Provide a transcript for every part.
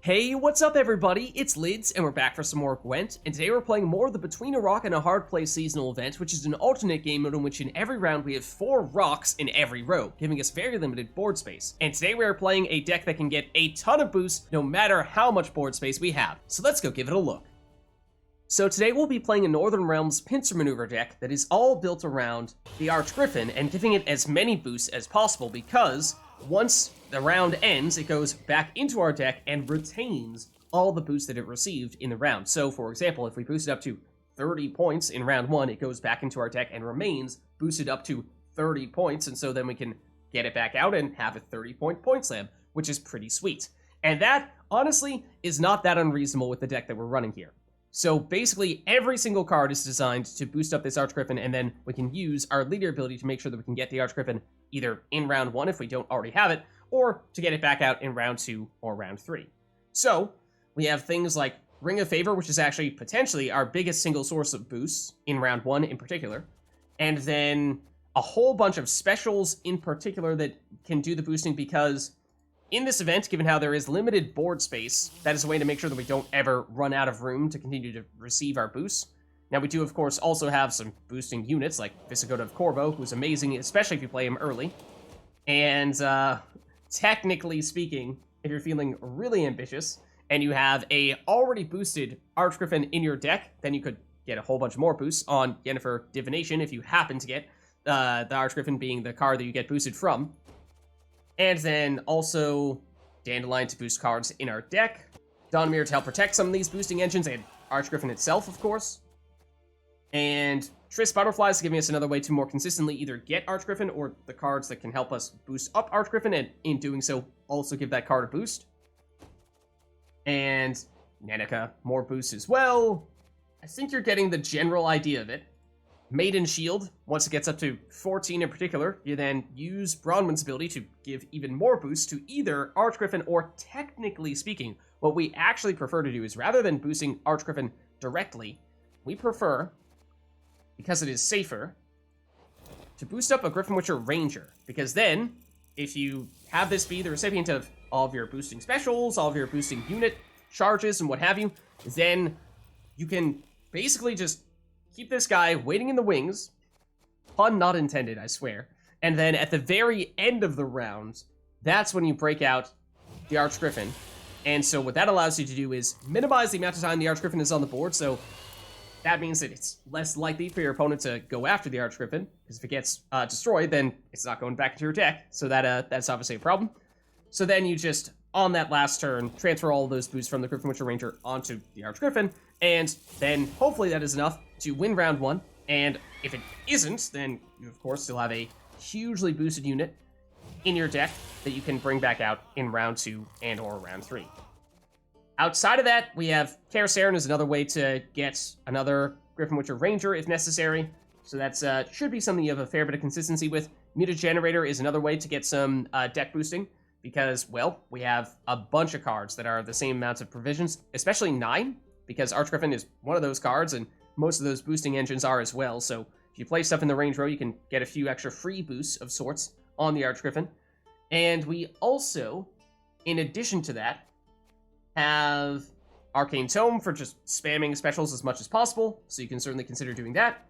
Hey, what's up everybody? It's Lids, and we're back for some more Gwent, and today we're playing more of the Between a Rock and a Hard Place seasonal event, which is an alternate game mode in which in every round we have 4 rocks in every row, giving us very limited board space. And today we are playing a deck that can get a ton of boosts no matter how much board space we have. So let's go give it a look. So today we'll be playing a Northern Realms Pincer maneuver deck that is all built around the Archgriffin and giving it as many boosts as possible because once the round ends, it goes back into our deck and retains all the boosts that it received in the round. So, for example, if we boost it up to 30 points in round 1, it goes back into our deck and remains boosted up to 30 points, and so then we can get it back out and have a 30-point point slam, which is pretty sweet. And that, honestly, is not that unreasonable with the deck that we're running here. So basically, every single card is designed to boost up this Archgriffin, and then we can use our leader ability to make sure that we can get the Archgriffin either in round 1 if we don't already have it, or to get it back out in round 2 or round 3. So, we have things like Ring of Favor, which is actually potentially our biggest single source of boosts in round 1 in particular, and then a whole bunch of specials in particular that can do the boosting because in this event, given how there is limited board space, that is a way to make sure that we don't ever run out of room to continue to receive our boosts. Now, we do, of course, also have some boosting units, like Vysogota of Corvo, who's amazing, especially if you play him early. And, technically speaking, if you're feeling really ambitious, and you have a already boosted Archgriffin in your deck, then you could get a whole bunch more boosts on Yennefer Divination if you happen to get the Archgriffin being the card that you get boosted from. And then also Dandelion to boost cards in our deck, Donimir to help protect some of these boosting engines, and Archgriffin itself, of course. And Triss Butterflies giving us another way to more consistently either get Archgriffin or the cards that can help us boost up Archgriffin, and in doing so, also give that card a boost. And Nenneke, more boosts as well. I think you're getting the general idea of it. Maiden Shield, once it gets up to 14 in particular, you then use Bronwyn's ability to give even more boosts to either Archgriffin or, technically speaking, what we actually prefer to do is rather than boosting Archgriffin directly, we prefer, because it is safer, to boost up a Griffin Witcher Ranger. Because then, if you have this be the recipient of all of your boosting specials, all of your boosting unit charges, and what have you, then you can basically just keep this guy waiting in the wings, pun not intended, I swear, and then at the very end of the round, that's when you break out the Archgriffin. And so what that allows you to do is minimize the amount of time the Archgriffin is on the board, so that means that it's less likely for your opponent to go after the Archgriffin, because if it gets destroyed, then it's not going back into your deck, so that's obviously a problem. So then you just, on that last turn, transfer all of those boosts from the Griffin Witcher Ranger onto the Archgriffin, and then hopefully that is enough to win round 1, and if it isn't, then you of course still have a hugely boosted unit in your deck that you can bring back out in round 2 and or round 3. Outside of that, we have Kaer Seren is another way to get another Griffin Witcher Ranger if necessary, so that's should be something you have a fair bit of consistency with. Mutagenerator is another way to get some deck boosting, because, well, we have a bunch of cards that are the same amounts of provisions, especially 9, because Archgriffin is one of those cards, and most of those boosting engines are as well, so if you play stuff in the range row, you can get a few extra free boosts of sorts on the Archgriffin. And we also, in addition to that, have Arcane Tome for just spamming specials as much as possible, so you can certainly consider doing that.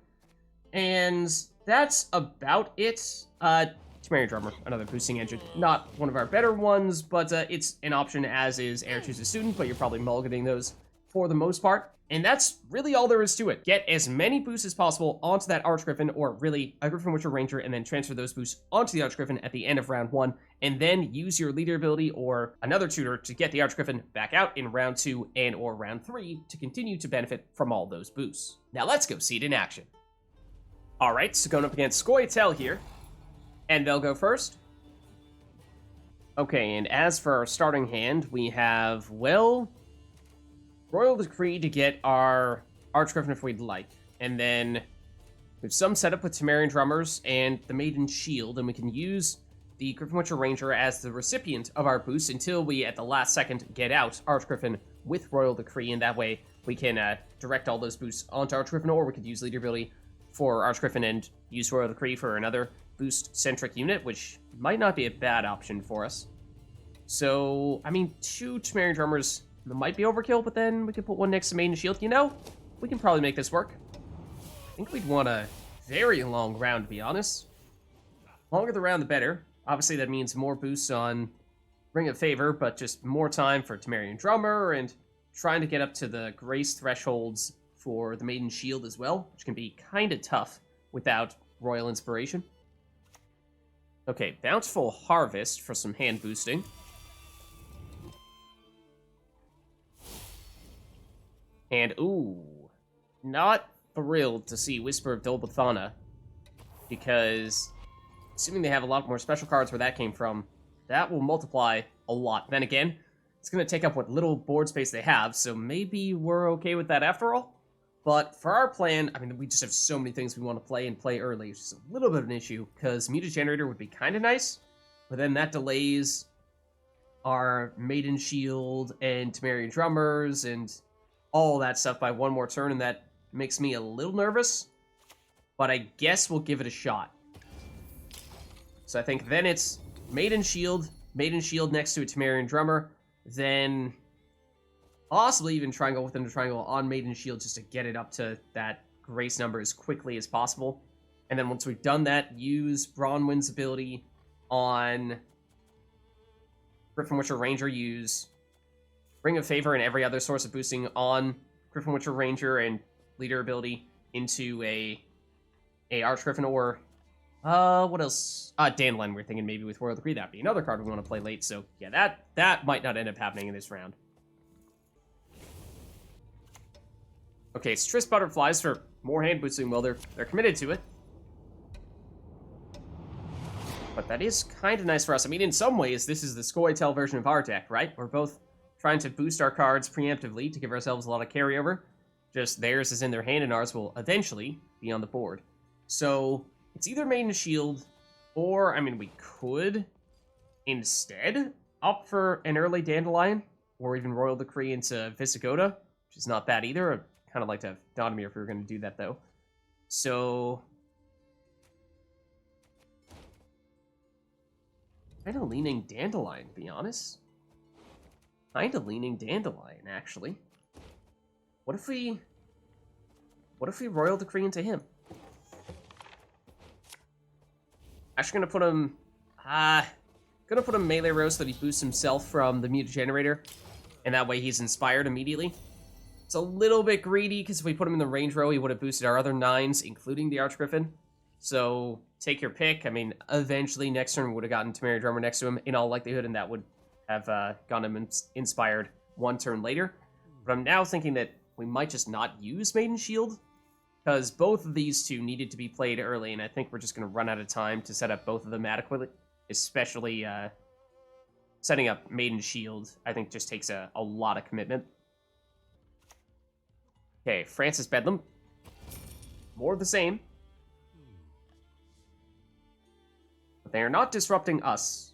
And that's about it. Temerian Drummer, another boosting engine. Not one of our better ones, but it's an option, as is Aretuza Student, but you're probably mulliganing those for the most part. And that's really all there is to it. Get as many boosts as possible onto that Archgriffin, or really a Griffin Witcher Ranger, and then transfer those boosts onto the Archgriffin at the end of round 1, and then use your leader ability or another tutor to get the Archgriffin back out in round 2 and or round 3 to continue to benefit from all those boosts. Now let's go see it in action. Alright, so going up against Scoia'tael here, and they'll go first. Okay, and as for our starting hand, we have, well, Royal Decree to get our Archgriffin if we'd like. And then we have some setup with Temerian Drummers and the Maiden Shield, and we can use the Griffin Witcher Ranger as the recipient of our boost until we, at the last second, get out Archgriffin with Royal Decree, and that way we can direct all those boosts onto Archgriffin, or we could use Leader Ability for Archgriffin and use Royal Decree for another boost-centric unit, which might not be a bad option for us. So, I mean, 2 Temerian Drummers might be overkill, but then we could put one next to Maiden Shield. You know, we can probably make this work. I think we'd want a very long round, to be honest. Longer the round, the better. Obviously, that means more boosts on Ring of Favor, but just more time for Temerian Drummer and trying to get up to the Grace thresholds for the Maiden Shield as well, which can be kind of tough without Royal Inspiration. Okay, Bountiful Harvest for some hand boosting. And, ooh, not thrilled to see Whisper of Dolbathana, because assuming they have a lot more special cards where that came from, that will multiply a lot. Then again, it's going to take up what little board space they have, so maybe we're okay with that after all. But for our plan, I mean, we just have so many things we want to play and play early. It's just a little bit of an issue, because Mutagenerator would be kind of nice, but then that delays our Maiden Shield and Temerian Drummers and all that stuff by one more turn, and that makes me a little nervous. But I guess we'll give it a shot. So I think then it's Maiden Shield next to a Temerian Drummer, then possibly even Triangle within a Triangle on Maiden Shield just to get it up to that Grace number as quickly as possible. And then once we've done that, use Bronwyn's ability on Griffin Witcher Ranger, use Ring of Favor and every other source of boosting on Griffin Witcher Ranger and Leader ability into a Archgriffin or what else? Dandelion, we're thinking maybe with Royal Decree. That'd be another card we want to play late, so yeah, that might not end up happening in this round. Okay, it's Triss Butterflies for more hand boosting. Well, they're committed to it. But that is kind of nice for us. I mean, in some ways, this is the Scoia'tael version of our deck, right? We're both trying to boost our cards preemptively to give ourselves a lot of carryover. Just theirs is in their hand and ours will eventually be on the board. So it's either Maiden Shield or, I mean, we could instead opt for an early Dandelion or even Royal Decree into Vysogota, which is not bad either. I'd kind of like to have Donimir if we were going to do that, though. So kind of leaning Dandelion, to be honest. Kind of leaning Dandelion, actually. What if we Royal Decree into him? Actually gonna put him melee row so that he boosts himself from the Mutagenerator, and that way he's inspired immediately. It's a little bit greedy, because if we put him in the range row, he would have boosted our other 9s, including the Archgriffin. So, take your pick. I mean, eventually, next turn, we would have gotten Temerian Drummer next to him, in all likelihood, and that would have gotten him inspired one turn later. But I'm now thinking that we might just not use Maiden Shield, because both of these two needed to be played early, and I think we're just going to run out of time to set up both of them adequately, especially setting up Maiden Shield, I think just takes a lot of commitment. Okay, Francis Bedlam. More of the same. But they are not disrupting us.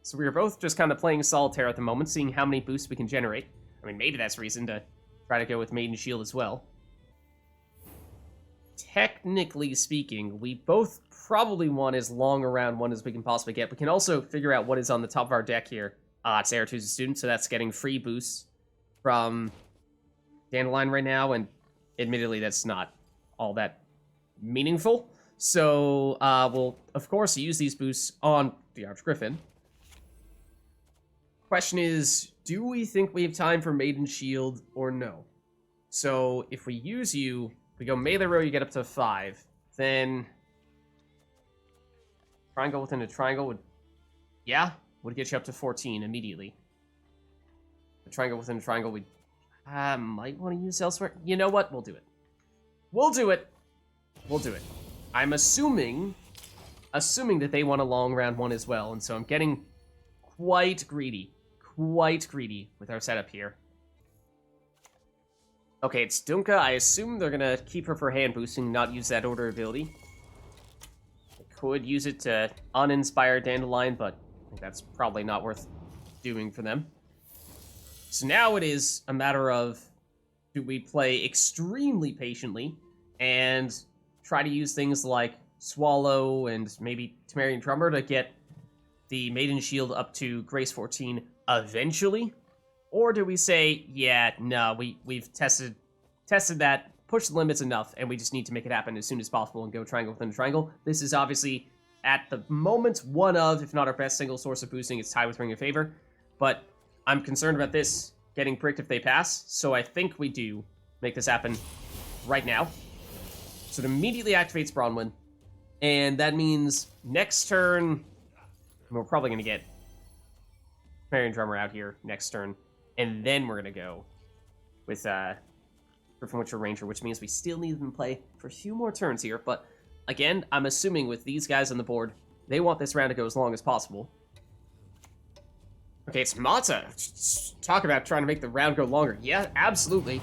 So we are both just kind of playing solitaire at the moment, seeing how many boosts we can generate. I mean, maybe that's reason to try to go with Maiden Shield as well. Technically speaking, we both probably want as long a round one as we can possibly get. We can also figure out what is on the top of our deck here. It's Aretuza Student, so that's getting free boosts from Dandelion right now, and admittedly, that's not all that meaningful. So, we'll, of course, use these boosts on the Archgriffin. Question is, do we think we have time for Maiden Shield or no? So, if we use you, we go melee row, you get up to 5. Then, triangle within a triangle would get you up to 14 immediately. A triangle within a triangle, we might want to use elsewhere. You know what? We'll do it. We'll do it. We'll do it. I'm assuming that they want a long round one as well, and so I'm getting quite greedy with our setup here. Okay, it's Dunka. I assume they're gonna keep her for hand boosting, not use that order ability. I could use it to uninspire Dandelion, but I think that's probably not worth doing for them. So now it is a matter of, do we play extremely patiently and try to use things like Swallow and maybe Temerian Drummer to get the Maiden Shield up to Grace 14 eventually? Or do we say, yeah, no, we've tested that, pushed the limits enough, and we just need to make it happen as soon as possible and go triangle within a triangle? This is obviously, at the moment, one of, if not our best single source of boosting. It's tied with Ring of Favor. But I'm concerned about this getting pricked if they pass, so I think we do make this happen right now. So it immediately activates Bronwyn, and that means next turn, we're probably going to get Temerian Drummer out here next turn, and then we're going to go with Griffin Witcher Ranger, which means we still need them to play for a few more turns here, but again, I'm assuming with these guys on the board, they want this round to go as long as possible. Okay, it's Mata. Talk about trying to make the round go longer. Yeah, absolutely.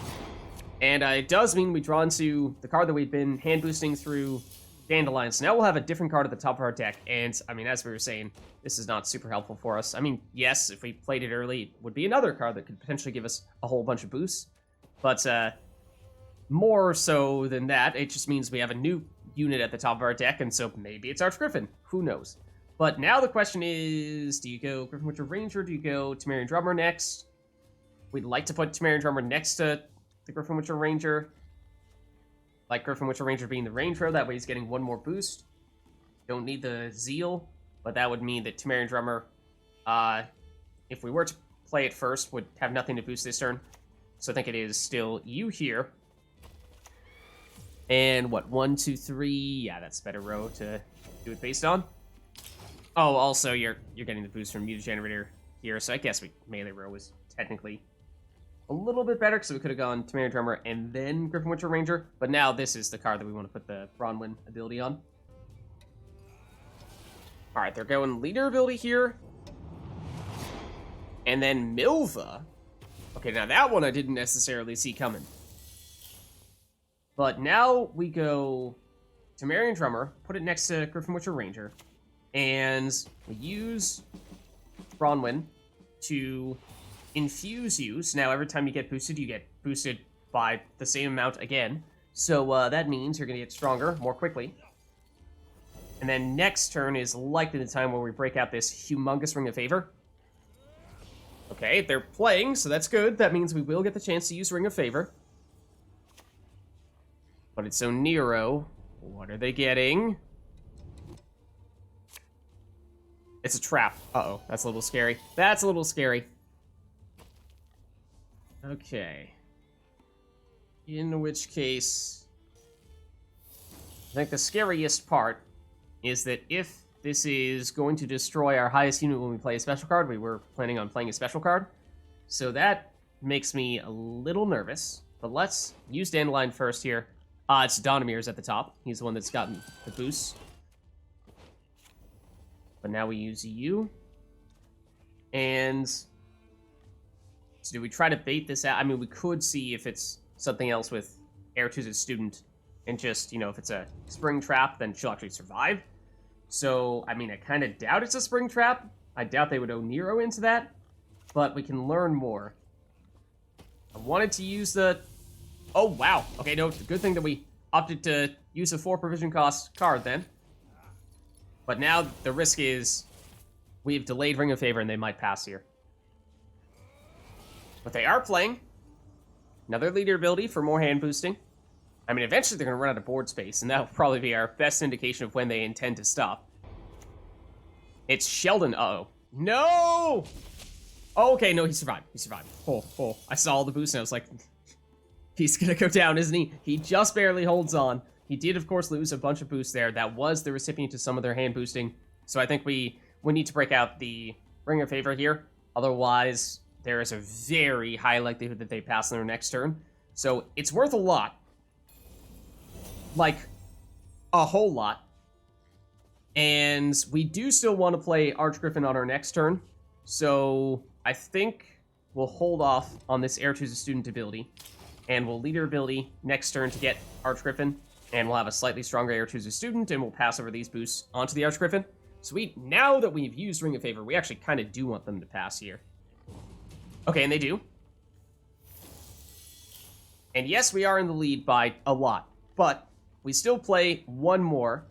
And it does mean we draw into the card that we've been hand boosting through Dandelion. So now we'll have a different card at the top of our deck. And, I mean, as we were saying, this is not super helpful for us. I mean, yes, if we played it early, it would be another card that could potentially give us a whole bunch of boosts. But more so than that, it just means we have a new unit at the top of our deck, and so maybe it's Archgriffin. Who knows? But now the question is, do you go Griffin Witcher Ranger, do you go Temerian Drummer next? We'd like to put Temerian Drummer next to the Griffin Witcher Ranger. Like Griffin Witcher Ranger being the range row, that way he's getting one more boost. Don't need the Zeal, but that would mean that Temerian Drummer, if we were to play it first, would have nothing to boost this turn. So I think it is still you here. And what, 1, 2, 3? Yeah, that's a better row to do it based on. Oh, also, you're getting the boost from Mutagenerator here, so I guess melee row was technically a little bit better, because we could have gone Temerian Drummer and then Griffin Witcher Ranger, but now this is the card that we want to put the Bronwyn ability on. Alright, they're going Leader ability here. And then Milva. Okay, now that one I didn't necessarily see coming. But now we go Temerian Drummer, put it next to Griffin Witcher Ranger, and we use Bronwyn to infuse you. So now every time you get boosted by the same amount again. So that means you're going to get stronger more quickly. And then next turn is likely the time where we break out this humongous Ring of Favor. Okay, they're playing, so that's good. That means we will get the chance to use Ring of Favor. But it's so Nero. What are they getting? It's a trap. Uh-oh, that's a little scary. That's a little scary. Okay. In which case, I think the scariest part is that if this is going to destroy our highest unit when we play a special card, we were planning on playing a special card. So that makes me a little nervous. But let's use Dandelion first here. It's Donimir's at the top. He's the one that's gotten the boost. But now we use you. And so do we try to bait this out? I mean, we could see if it's something else with Aretuza Student. And just, you know, if it's a spring trap, then she'll actually survive. So, I mean, I kind of doubt it's a spring trap. I doubt they would owe Nero into that. But we can learn more. I wanted to use the... Oh, wow. Okay, no, good thing that we opted to use a 4 provision cost card then. But now the risk is we've delayed Ring of Favor and they might pass here. But they are playing. Another leader ability for more hand boosting. I mean, eventually they're going to run out of board space, and that will probably be our best indication of when they intend to stop. It's Sheldon. Uh-oh. No! Oh, okay, no, he survived. He survived. Oh. I saw all the boosts, and I was like, he's going to go down, isn't he? He just barely holds on. He did, of course, lose a bunch of boosts there. That was the recipient to some of their hand boosting. So I think we need to break out the Ring of Favor here. Otherwise, there is a very high likelihood that they pass on their next turn. So it's worth a lot. Like, a whole lot. And we do still want to play Archgriffin on our next turn. So I think we'll hold off on this Aretuza Student ability. And we'll leader ability next turn to get Archgriffin. And we'll have a slightly stronger Aretuza Student, and we'll pass over these boosts onto the Archgriffin. So now that we've used Ring of Favor, we actually kind of do want them to pass here. Okay, and they do. And yes, we are in the lead by a lot. But we still play one more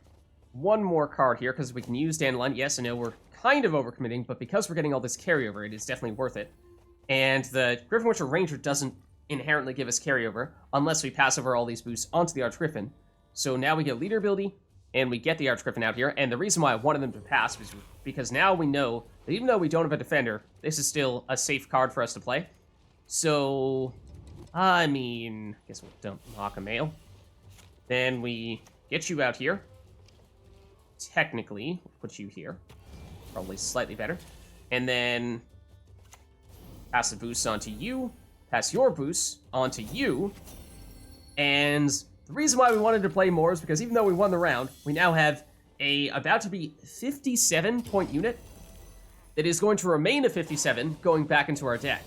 card here, because we can use Dandelion. Yes, I know we're kind of overcommitting, but because we're getting all this carryover, it is definitely worth it. And the Griffin Witcher Ranger doesn't inherently give us carryover unless we pass over all these boosts onto the Archgriffin. So now we get leader ability, and we get the Archgriffin out here. And the reason why I wanted them to pass was because now we know that even though we don't have a defender, this is still a safe card for us to play. So, I mean, I guess we'll dump Mahakam Ale. Then we get you out here. Technically, we'll put you here. Probably slightly better. And then pass the boost onto you. Pass your boost onto you. And the reason why we wanted to play more is because even though we won the round, we now have a about to be 57-point unit that is going to remain a 57 going back into our deck.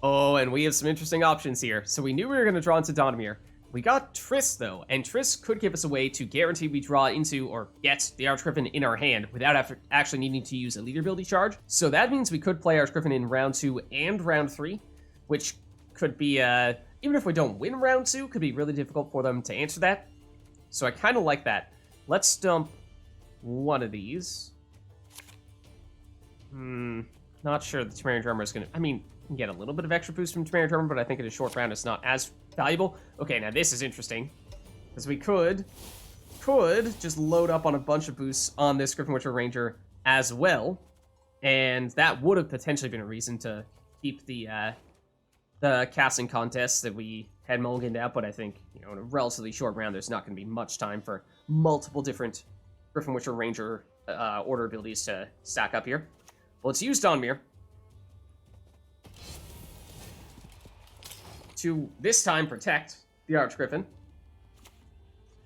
Oh, and we have some interesting options here. So we knew we were going to draw into Donimir. We got Triss, though, and Triss could give us a way to guarantee we draw into or get the Archgriffin in our hand without actually needing to use a leader ability charge. So that means we could play Archgriffin in round 2 and round 3, which could be, even if we don't win round 2, could be really difficult for them to answer that. So I kind of like that. Let's dump one of these. Not sure the Temerian Drummer is going to... I mean, you can get a little bit of extra boost from Temerian Drummer, but I think in a short round it's not as valuable. Okay, now this is interesting. Because we could just load up on a bunch of boosts on this Griffin Witcher Ranger as well. And that would have potentially been a reason to keep the casting contest that we had mulliganed out, but I think, you know, in a relatively short round, there's not going to be much time for multiple different Griffin Witcher Ranger order abilities to stack up here. Well, let's use Donimir to, this time, protect the Archgriffin.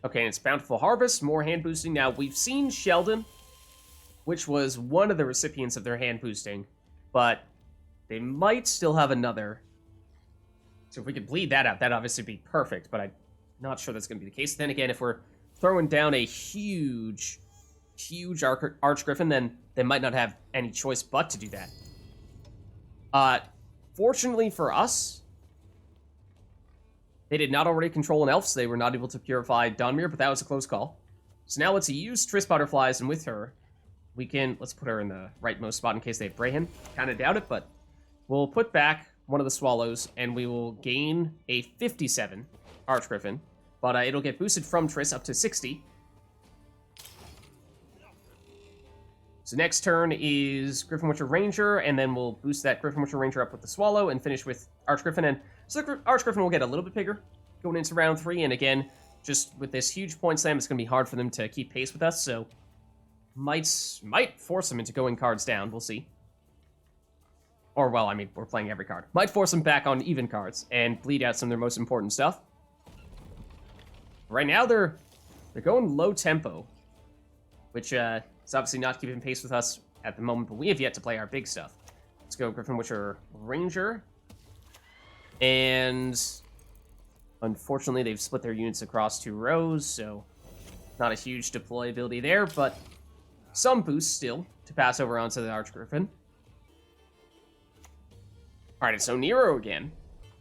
Okay, and it's Bountiful Harvest, more hand boosting. Now, we've seen Sheldon, which was one of the recipients of their hand boosting, but they might still have another. So if we could bleed that out, that'd obviously be perfect, but I'm not sure that's going to be the case. Then again, if we're throwing down a huge Archgriffin, then they might not have any choice but to do that. Fortunately for us, they did not already control an elf, so they were not able to purify Donimir, but that was a close call. So now let's use Triss Butterflies, and with her, we can... Let's put her in the rightmost spot in case they have Brayhen. Kind of doubt it, but we'll put back one of the Swallows, and we will gain a 57 Archgriffin, but it'll get boosted from Triss up to 60. So next turn is Griffin Witcher Ranger, and then we'll boost that Griffin Witcher Ranger up with the Swallow and finish with Archgriffin. And so the Archgriffin will get a little bit bigger going into round 3, and again, just with this huge point slam, it's going to be hard for them to keep pace with us, so might force them into going cards down. We'll see. Or, well, I mean, we're playing every card. Might force them back on even cards and bleed out some of their most important stuff. Right now, they're going low tempo, which is obviously not keeping pace with us at the moment, but we have yet to play our big stuff. Let's go Griffin Witcher Ranger. And unfortunately, they've split their units across 2 rows, so not a huge deployability there, but some boost still to pass over onto the Archgriffin. Alright, it's Nero again.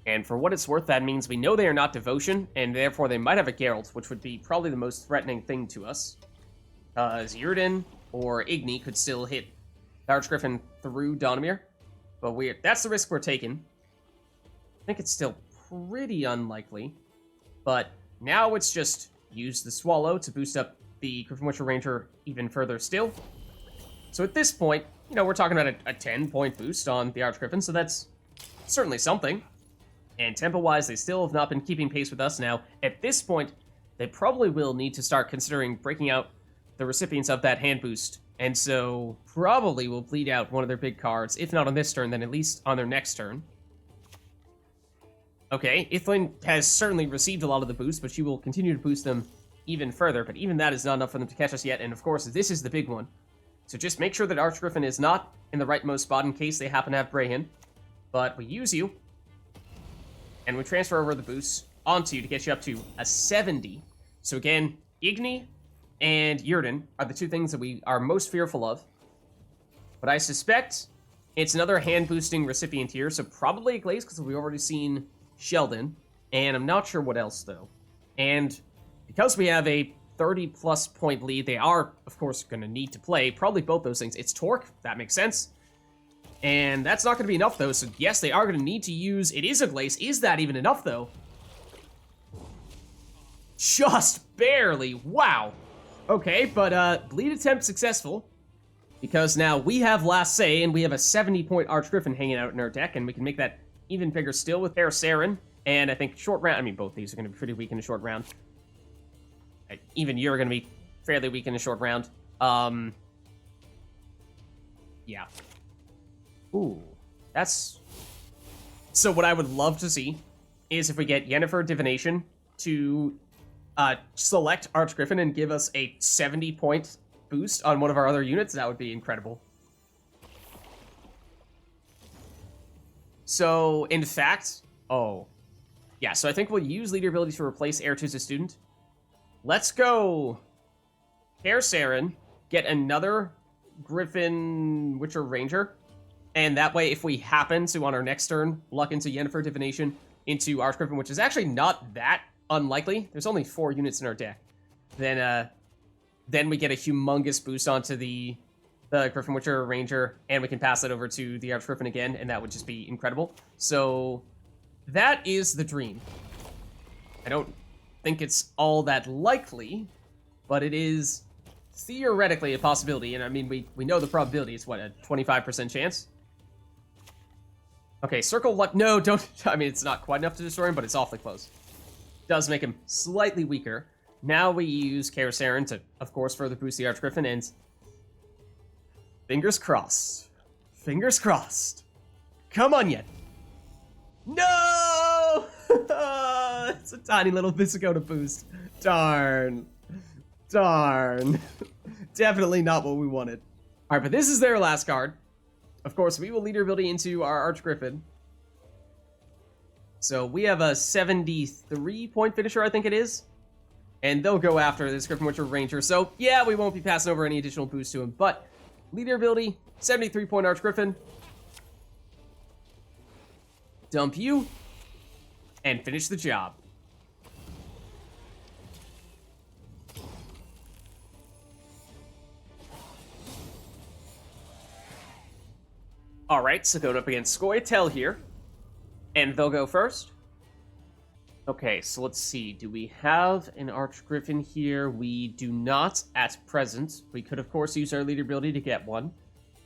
And for what it's worth, that means we know they are not Devotion, and therefore they might have a Geralt, which would be probably the most threatening thing to us. Zyrden or Igni could still hit the Archgriffin through Donimir, but that's the risk we're taking. I think it's still pretty unlikely, but now it's just use the Swallow to boost up the Griffin Witcher Ranger even further still. So at this point, you know, we're talking about a 10-point boost on the Archgriffin, so that's certainly something. And tempo-wise, they still have not been keeping pace with us. Now, at this point, they probably will need to start considering breaking out the recipients of that hand boost, and so probably will bleed out one of their big cards, if not on this turn, then at least on their next turn. Okay, Ithlin has certainly received a lot of the boost, but she will continue to boost them even further, but even that is not enough for them to catch us yet, and of course, this is the big one. So just make sure that Archgriffin is not in the rightmost spot in case they happen to have Brayhen, but we use you, and we transfer over the boost onto you to get you up to a 70. So again, Igni and Yrden are the two things that we are most fearful of, but I suspect it's another hand-boosting recipient here, so probably a Glaze, because we've already seen Sheldon, and I'm not sure what else, though. And because we have a 30-plus point lead. They are, of course, going to need to play probably both those things. It's Torque. That makes sense. And that's not going to be enough, though. So, yes, they are going to need to use... It is a Glaze. Is that even enough, though? Just barely. Wow. Okay, but bleed attempt successful. Because now we have last say, and we have a 70-point Archgriffin hanging out in our deck, and we can make that even bigger still with Kaer Seren. And I think short round... I mean, both these are going to be pretty weak in a short round. Even you're going to be fairly weak in a short round. Yeah. Ooh. That's... So what I would love to see is if we get Yennefer Divination to select Archgriffin and give us a 70-point boost on one of our other units. That would be incredible. So, in fact... Oh. Yeah, so I think we'll use Leader ability to replace Aretuza Student. Let's go Kaer Seren, get another Griffin Witcher Ranger, and that way if we happen to, on our next turn, luck into Yennefer Divination into Archgriffin, which is actually not that unlikely, there's only 4 units in our deck, then we get a humongous boost onto the Griffin Witcher Ranger, and we can pass that over to the Archgriffin again, and that would just be incredible. So, that is the dream. I don't think it's all that likely, but it is theoretically a possibility, and I mean, we know the probability is, what, a 25% chance? Okay, Circle Luck, no, don't, I mean, it's not quite enough to destroy him, but it's awfully close. Does make him slightly weaker. Now we use Kaer Seren to, of course, further boost the Archgriffin, and fingers crossed. Fingers crossed. Come on yet. No! It's a tiny little Vysogota boost. Darn. Darn. Definitely not what we wanted. Alright, but this is their last card. Of course, we will lead our ability into our Archgriffin. So we have a 73-point finisher, I think it is. And they'll go after this Griffin Witcher Ranger. So, yeah, we won't be passing over any additional boost to him. But, leader ability, 73-point Archgriffin. Dump you. And finish the job. Alright, so going up against Scoia'tael here. And they'll go first. Okay, so let's see. Do we have an Archgriffin here? We do not at present. We could, of course, use our leader ability to get one.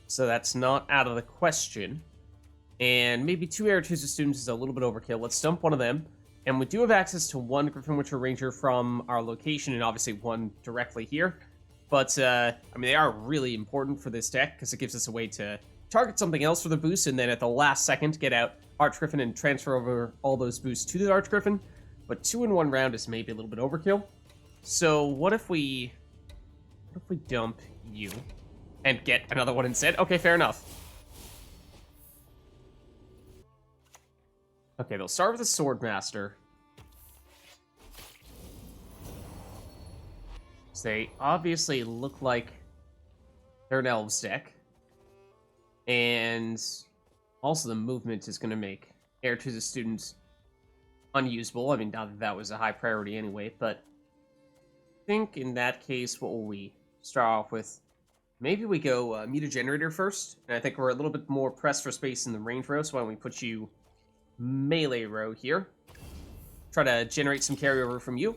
So that's not out of the question. And maybe 2 Aretuza Students is a little bit overkill. Let's dump one of them. And we do have access to 1 Griffin Witcher Ranger from our location, and obviously 1 directly here. But, I mean, they are really important for this deck, because it gives us a way to target something else for the boost, and then at the last second get out Archgriffin and transfer over all those boosts to the Archgriffin. But 2 in 1 round is maybe a little bit overkill. So what if we dump you and get another one instead? Okay, fair enough. Okay, they'll start with a Swordmaster. So they obviously look like they're an Elves deck. And also the movement is going to make Aretuza Student unusable. I mean, not that that was a high priority anyway, but I think in that case, what will we start off with? Maybe we go Mutagenerator first, and I think we're a little bit more pressed for space in the range row, so why don't we put you melee row here. Try to generate some carryover from you.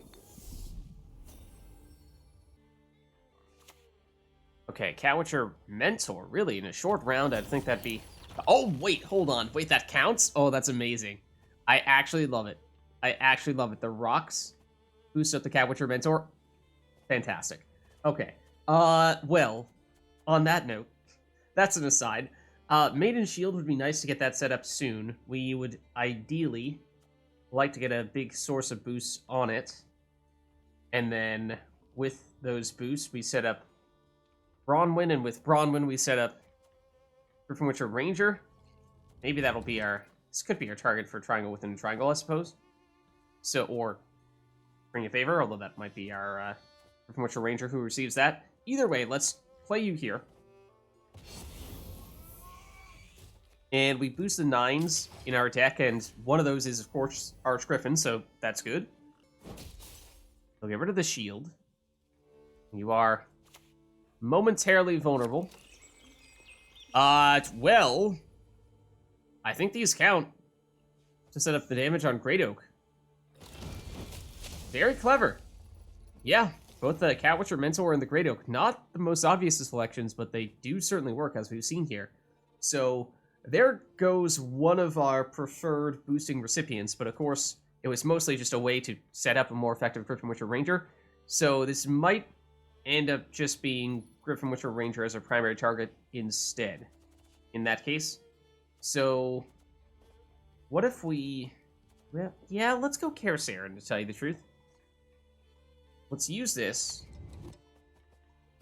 Okay, Cat Witcher Mentor. Really, in a short round, I think that'd be... Oh, wait, hold on. Wait, that counts? Oh, that's amazing. I actually love it. I actually love it. The rocks boost up the Cat Witcher Mentor. Fantastic. Okay. Well, on that note, that's an aside. Maiden Shield would be nice to get that set up soon. We would ideally like to get a big source of boosts on it. And then with those boosts, we set up Bronwyn, and with Bronwyn, we set up Griffin Witcher Ranger. Maybe that'll be our... This could be our target for Triangle Within a Triangle, I suppose. So, or Ring of Favor, although that might be our Griffin Witcher Ranger who receives that. Either way, let's play you here. And we boost the 9s in our deck, and one of those is, of course, Archgriffin, so that's good. We'll get rid of the shield. You are momentarily vulnerable. Well, I think these count to set up the damage on Great Oak. Very clever. Yeah, both the Catwitcher Mentor and the Great Oak. Not the most obvious of selections, but they do certainly work, as we've seen here. So, there goes one of our preferred boosting recipients, but of course, it was mostly just a way to set up a more effective Griffin Witcher Ranger. So, this might end up just being Griffin Witcher Ranger as our primary target instead, in that case. So, what if we... Well, yeah, let's go Kaer Seren, to tell you the truth. Let's use this,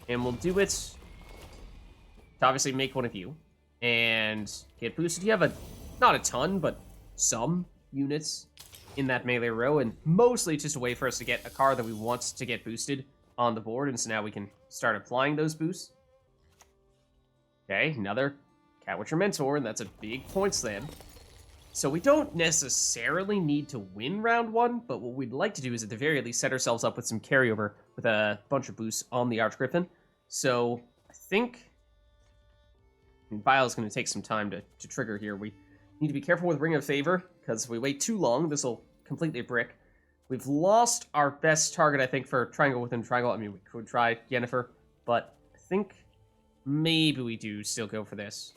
and we'll do it to obviously make one of you, and get boosted. You have not a ton, but some units in that melee row, and mostly just a way for us to get a card that we want to get boosted on the board, and so now we can start applying those boosts. Okay, another Catwitcher Mentor, and that's a big points then. So we don't necessarily need to win round one, but what we'd like to do is at the very least set ourselves up with some carryover with a bunch of boosts on the Archgriffin. So I think Vial is going to take some time to trigger here. We need to be careful with Ring of Favor, because if we wait too long, this will completely brick. We've lost our best target, I think, for Triangle Within Triangle. I mean, we could try Yennefer, but I think maybe we do still go for this.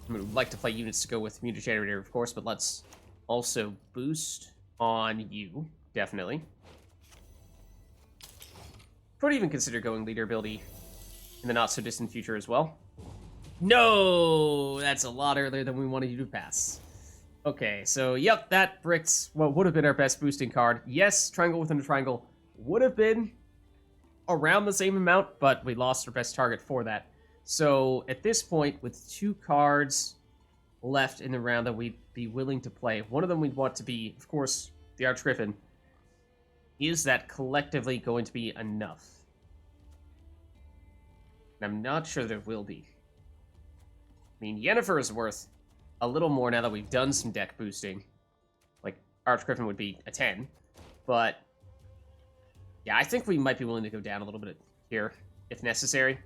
I mean, we'd like to play units to go with Mutagenerator, of course, but let's also boost on you, definitely. Could even consider going leader ability in the not-so-distant future as well. No! That's a lot earlier than we wanted you to pass. Okay, so, yep, that bricked what would have been our best boosting card. Yes, Triangle Within a Triangle would have been around the same amount, but we lost our best target for that. So, at this point, with 2 cards left in the round that we'd be willing to play, one of them we'd want to be, of course, the Archgriffin. Is that collectively going to be enough? And I'm not sure there will be. I mean, Yennefer is worth a little more now that we've done some deck boosting. Like, Archgriffin would be a 10. But, yeah, I think we might be willing to go down a little bit here, if necessary.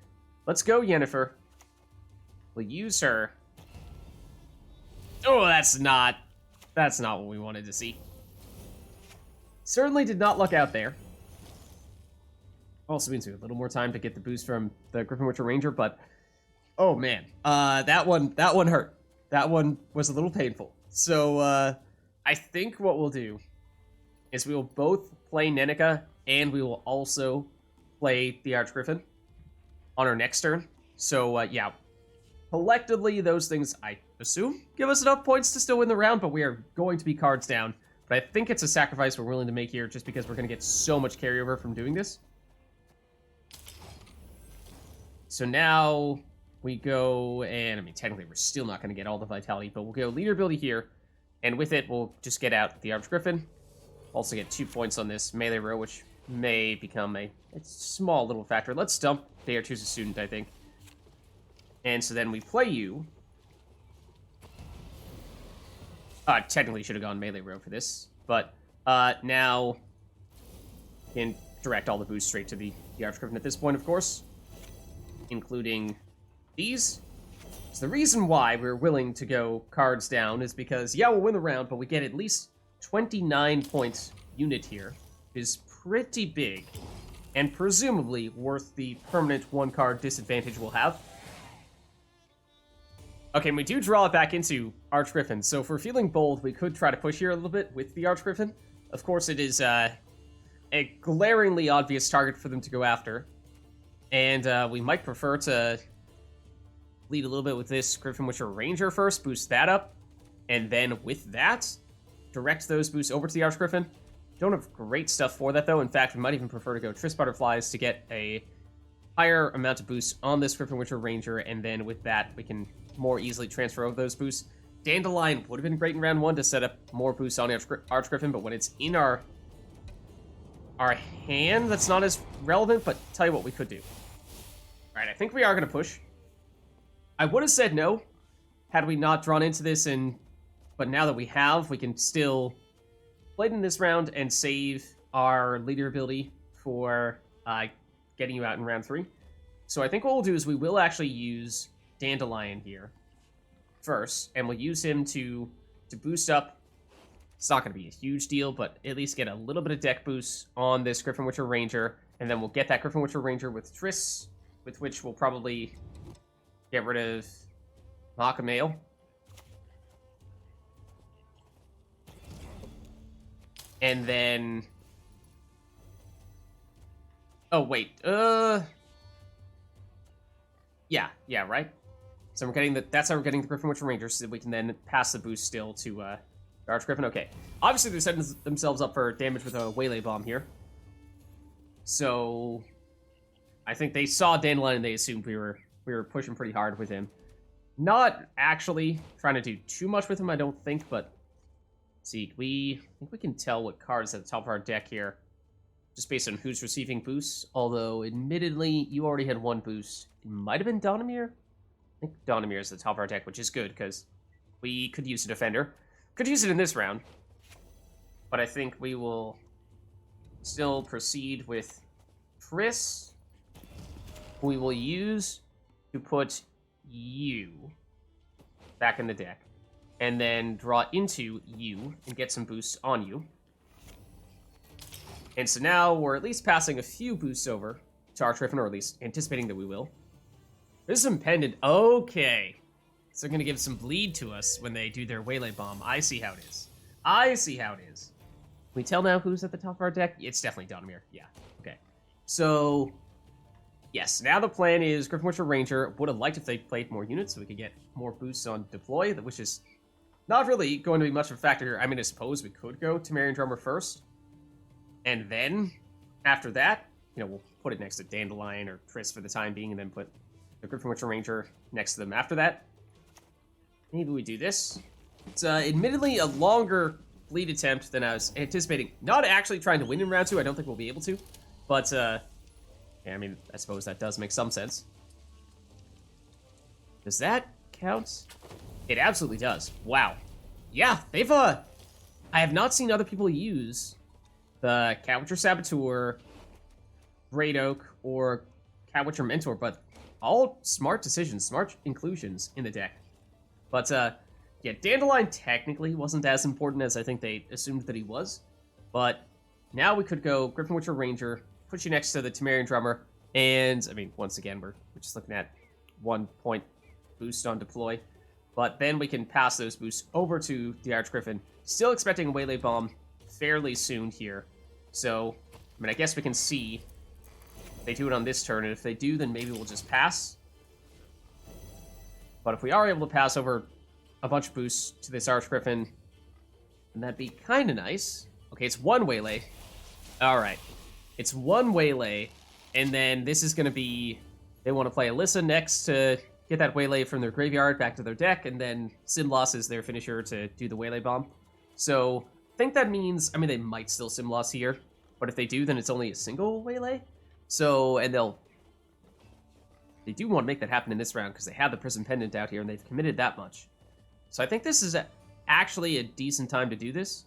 Let's go, Yennefer. We'll use her. Oh, that's not what we wanted to see. Certainly did not luck out there. Also means we have a little more time to get the boost from the Griffin Witcher Ranger, but oh man, that one hurt. That one was a little painful. So I think what we'll do is we will both play Nenneke and we will also play the Archgriffin on our next turn. So, yeah. Collectively, those things, I assume, give us enough points to still win the round, but we are going to be cards down. But I think it's a sacrifice we're willing to make here, just because we're going to get so much carryover from doing this. So now we go, and I mean, technically we're still not going to get all the vitality, but we'll go leader ability here, and with it, we'll just get out the Archgriffin. Also get 2 points on this melee row, which may become a small little factor. Let's dump the Aretuza Student, I think. And so then we play you. Technically should have gone melee row for this, but now can direct all the boosts straight to the Archgriffin at this point, of course, including these. So the reason why we're willing to go cards down is because, yeah, we'll win the round, but we get at least 29 points unit here. Is pretty big, and presumably worth the permanent 1-card disadvantage we'll have. Okay, and we do draw it back into Archgriffin, so if we're feeling bold, we could try to push here a little bit with the Archgriffin. Of course, it is a glaringly obvious target for them to go after, and we might prefer to lead a little bit with this Griffin Witcher Ranger first, boost that up, and then with that, direct those boosts over to the Archgriffin. Don't have great stuff for that, though. In fact, we might even prefer to go Triss Butterflies to get a higher amount of boosts on this Griffin Witcher Ranger, and then with that, we can more easily transfer over those boosts. Dandelion would have been great in round 1 to set up more boosts on the Archgriffin, but when it's in our hand, that's not as relevant, but tell you what we could do. Alright, I think we are going to push. I would have said no, had we not drawn into this, but now that we have, we can still play it in this round and save our leader ability for getting you out in round 3. So I think what we'll do is we will actually use Dandelion here first, and we'll use him to boost up. It's not going to be a huge deal, but at least get a little bit of deck boost on this Griffin Witcher Ranger, and then we'll get that Griffin Witcher Ranger with Triss, with which we'll probably get rid of Mahakam Ale. And then... Oh, wait. Yeah, right? So we're getting that's how we're getting the Griffin Witcher Ranger, so that we can then pass the boost still to Archgriffin. Okay. Obviously, they're setting themselves up for damage with a Waylay Bomb here. So I think they saw Dandelion and they assumed we were pushing pretty hard with him. Not actually trying to do too much with him, I don't think, but see, I think we can tell what cards at the top of our deck here, just based on who's receiving boosts. Although, admittedly, you already had one boost. It might have been Donimir. I think Donimir is at the top of our deck, which is good, because we could use a defender. Could use it in this round. But I think we will still proceed with Triss, who we will use to put you back in the deck. And then draw into you and get some boosts on you. And so now we're at least passing a few boosts over to Archgriffin, or at least anticipating that we will. There's some pendant. Okay. So they're going to give some bleed to us when they do their Waylay Bomb. I see how it is. I see how it is. Can we tell now who's at the top of our deck? It's definitely Donimir. Yeah. Okay. So, yes. Now the plan is Griffin Witcher Ranger. Would have liked if they played more units so we could get more boosts on deploy, which is not really going to be much of a factor here. I mean, I suppose we could go Temerian Drummer first. And then, after that, we'll put it next to Dandelion or Triss for the time being, and then put the Griffin Witcher Ranger next to them after that. Maybe we do this. It's admittedly a longer bleed attempt than I was anticipating. Not actually trying to win in round 2. I don't think we'll be able to. But, yeah, I mean, I suppose that does make some sense. Does that count? It absolutely does. Wow. Yeah, they've, I have not seen other people use the Catwitcher Saboteur, Great Oak, or Catwitcher Mentor, but all smart decisions, smart inclusions in the deck. But, yeah, Dandelion technically wasn't as important as I think they assumed that he was. But now we could go Griffin Witcher Ranger, put you next to the Temerian Drummer, and, I mean, once again, we're just looking at 1 point boost on deploy. But then we can pass those boosts over to the Archgriffin. Still expecting a Waylay Bomb fairly soon here. So, I mean, I guess we can see if they do it on this turn, and if they do, then maybe we'll just pass. But if we are able to pass over a bunch of boosts to this Archgriffin, then that'd be kind of nice. Okay, it's one Waylay. Alright. It's one Waylay, and then this is going to be... They want to play Alyssa next to get that Waylay from their graveyard back to their deck, and then Simloss is their finisher to do the Waylay Bomb. So, I think that means... I mean, they might still Simloss here, but if they do, then it's only a single Waylay. So, and they do want to make that happen in this round, because they have the Prism Pendant out here, and they've committed that much. So I think this is actually a decent time to do this.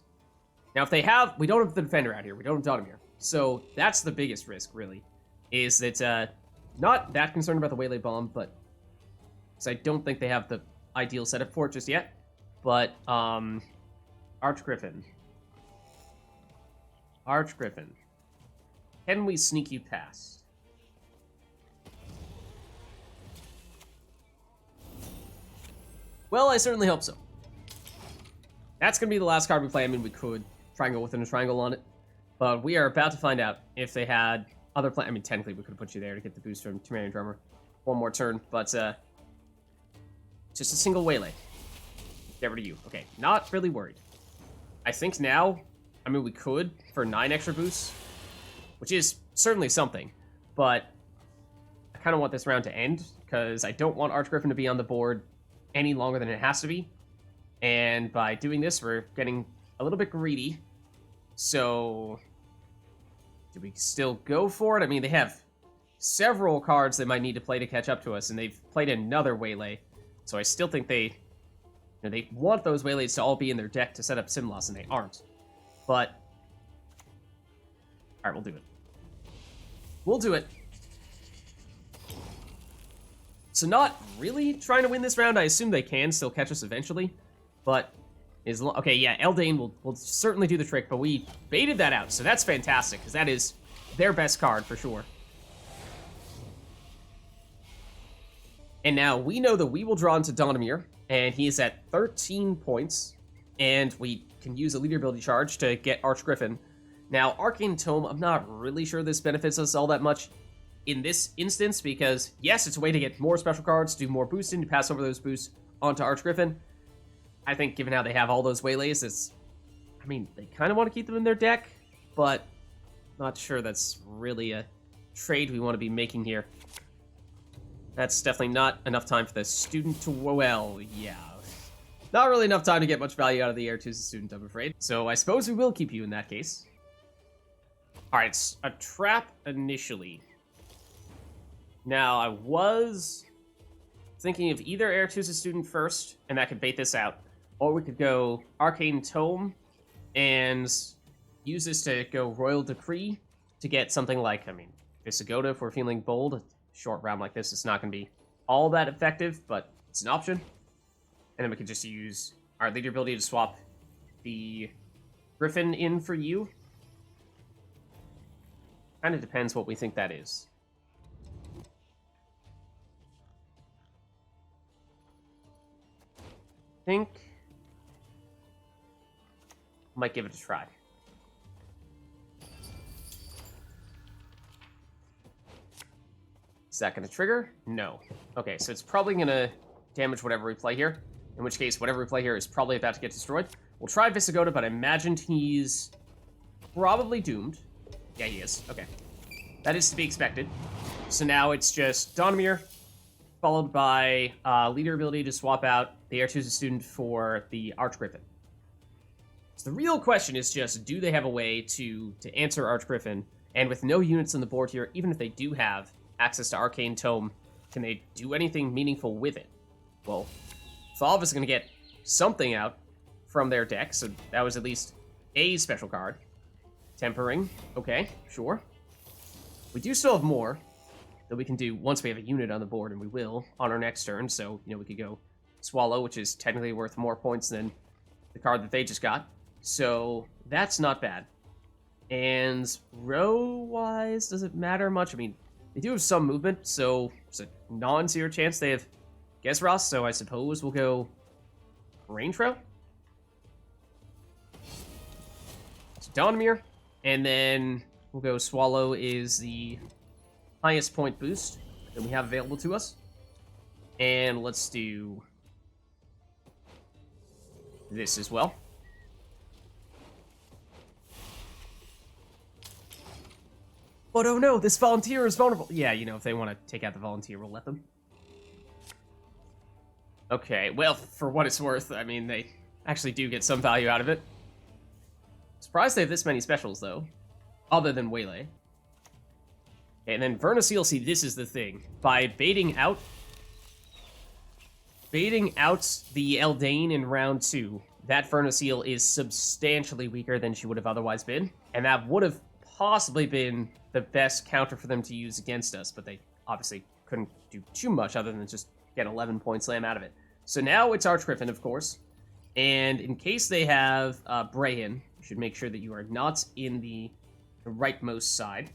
Now, if they have... We don't have the Defender out here. We don't have Donimir. So that's the biggest risk, really, is that... not that concerned about the Waylay Bomb, but... Because I don't think they have the ideal setup for it just yet. But, Archgriffin. Archgriffin. Can we sneak you past? Well, I certainly hope so. That's going to be the last card we play. I mean, we could triangle within a triangle on it. But we are about to find out if they had other plans. I mean, technically, we could have put you there to get the boost from Temerian Drummer. One more turn, but just a single Waylay. Get rid of you. Okay, not really worried. I think now, I mean, we could for 9 extra boosts, which is certainly something. But I kind of want this round to end, because I don't want Archgriffin to be on the board any longer than it has to be. And by doing this, we're getting a little bit greedy. So, do we still go for it? I mean, they have several cards they might need to play to catch up to us, and they've played another Waylay. So I still think they want those Waylays to all be in their deck to set up Simloss, and they aren't. But Alright, we'll do it. We'll do it. So not really trying to win this round. I assume they can still catch us eventually. But, okay, yeah, Eldain will certainly do the trick, but we baited that out. So that's fantastic, because that is their best card for sure. And now we know that we will draw into Donimir, and he is at 13 points. And we can use a leader ability charge to get Archgriffin. Now, Arcane Tome, I'm not really sure this benefits us all that much in this instance, because yes, it's a way to get more special cards, do more boosting, to pass over those boosts onto Archgriffin. I think given how they have all those waylays, I mean, they kind of want to keep them in their deck, but not sure that's really a trade we want to be making here. That's definitely not enough time for the student to, well, yeah. Not really enough time to get much value out of the Aretuza Student, I'm afraid. So I suppose we will keep you in that case. Alright, it's a trap initially. Now, I was thinking of either Aretuza Student first, and that could bait this out, or we could go Arcane Tome and use this to go Royal Decree to get something like, I mean, Vysogota if we're feeling bold. A short round like this, it's not going to be all that effective, but it's an option. And then we could just use our leader ability to swap the Griffin in for you. Kind of depends what we think that is. Think might give it a try. Is that going to trigger? No. Okay, so it's probably going to damage whatever we play here. In which case, whatever we play here is probably about to get destroyed. We'll try Vysogota, but I imagined he's probably doomed. Yeah, he is. Okay. That is to be expected. So now it's just Donimir, followed by leader ability to swap out the Aretuza Student for the Archgriffin. So the real question is just, do they have a way to answer Archgriffin? And with no units on the board here, even if they do have access to Arcane Tome, can they do anything meaningful with it? Well, Thalv is going to get something out from their deck, so that was at least a special card. Tempering, okay, sure. We do still have more that we can do once we have a unit on the board, and we will on our next turn, so, you know, we could go Swallow, which is technically worth more points than the card that they just got. So, that's not bad. And row-wise, does it matter much? I mean, they do have some movement, so it's a non-zero chance they have Gesras, so I suppose we'll go range row. So Donimir, and then we'll go Swallow is the highest point boost that we have available to us. And let's do this as well. But oh no, this volunteer is vulnerable. Yeah, you know, if they want to take out the volunteer, we'll let them. Okay, well, for what it's worth, I mean, they actually do get some value out of it. Surprised they have this many specials, though. Other than Waylay. Okay, and then Vernaseal, see, this is the thing. By baiting out the Eldain in round 2, that Vernaseal is substantially weaker than she would have otherwise been. And that would have possibly been the best counter for them to use against us, but they obviously couldn't do too much other than just get 11 point slam out of it. So now it's Archgriffin, of course. And in case they have Brahin, you should make sure that you are not in the rightmost side.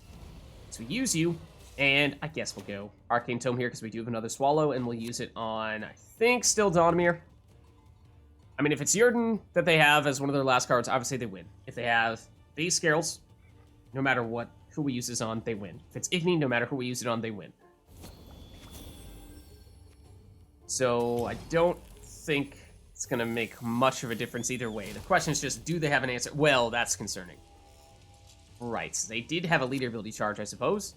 So we use you, and I guess we'll go Arcane Tome here because we do have another Swallow, and we'll use it on, I think, still Donimir. I mean, if it's Yrden that they have as one of their last cards, obviously they win. If they have base Scarels, no matter who we use this on, they win. If it's Igni, no matter who we use it on, they win. So I don't think it's going to make much of a difference either way. The question is just, do they have an answer? Well, that's concerning. Right, so they did have a leader ability charge, I suppose.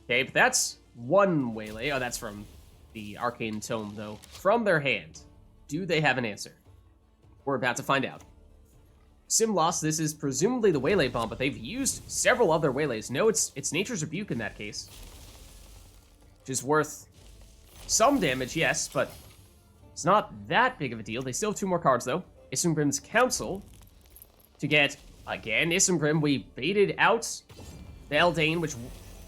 Okay, but that's one Waylay. Oh, that's from the Arcane Tome, though. From their hand, do they have an answer? We're about to find out. Simloss, this is presumably the Waylay bomb, but they've used several other Waylays. No, it's Nature's Rebuke in that case. Which is worth some damage, yes, but it's not that big of a deal. They still have 2 more cards, though. Isengrim's Council to get Again, Isengrim, we baited out the Eldain, which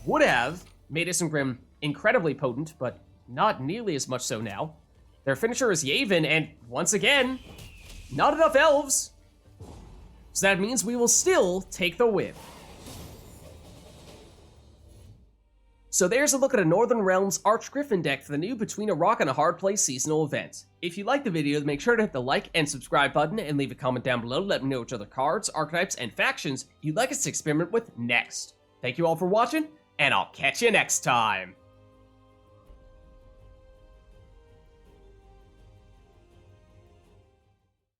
would have made Isengrim incredibly potent, but not nearly as much so now. Their finisher is Yavin, and once again, not enough elves. So that means we will still take the win. So there's a look at a Northern Realms Archgriffin deck for the new Between a Rock and a Hard Place seasonal event. If you liked the video, make sure to hit the like and subscribe button and leave a comment down below to let me know which other cards, archetypes, and factions you'd like us to experiment with next. Thank you all for watching, and I'll catch you next time.